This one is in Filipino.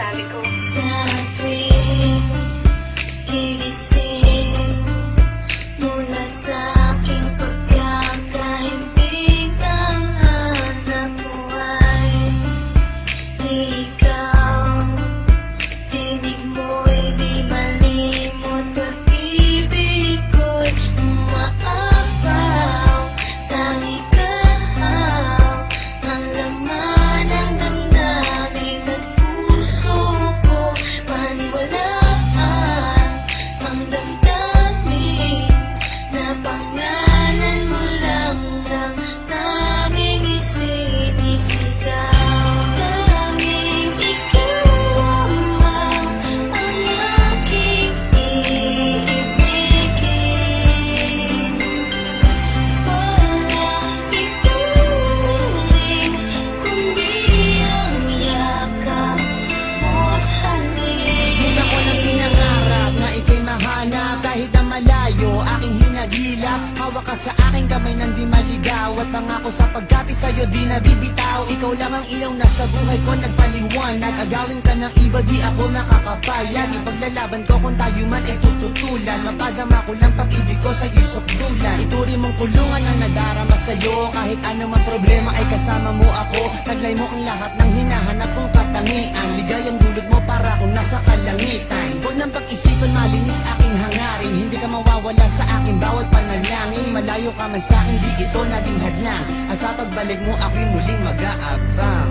sabi ko. Sa tuwing gigising mula sa aking pagkakahimbing, ang hanap mo ay ikaw. Tinig mo'y di malimot, pag-ibig ko'y umaapaw. Tangi kahaw ang laman ng damdamin at puso ko. Paniwalaan ang damdamin na pangalan mo lang ang tanging isinisigaw. Tanging ikaw lamang ang aking iibigin. Walang ituring kundi ang yakap mo't halik. Minsan ko nang pinangarap na ika'y mahanap kahit na malayo aking hinagilap. Hawak ka sa aking kamay nang di maligaw at pangako sa pagkapit sa'yo di nabibitaw. Ikaw lang ang ilaw na sa buhay ko nagpaliwanag. Agawin ka ng iba di ako makakapayag. Ipaglalaban ko kung tayo man ay tututulan. Mapadama ko lang pag-ibig ko sa'yo'y sukdulan. Ituri mong kulungan ang nadarama sa'yo. Kahit anumang problema ay kasama mo ako. Taglay mo ang lahat ng hinahanap kong katangian. Ligayang dulot mo para akong nasa kalangitan. Huwag nang pag-isipan malinis aking hangarin. Hindi ka mawawala sa aking bawat panalangin. Malayo ka man sa akin di ito naging hadlang. At sa pagbalik mo ako'y muling mag-aabang.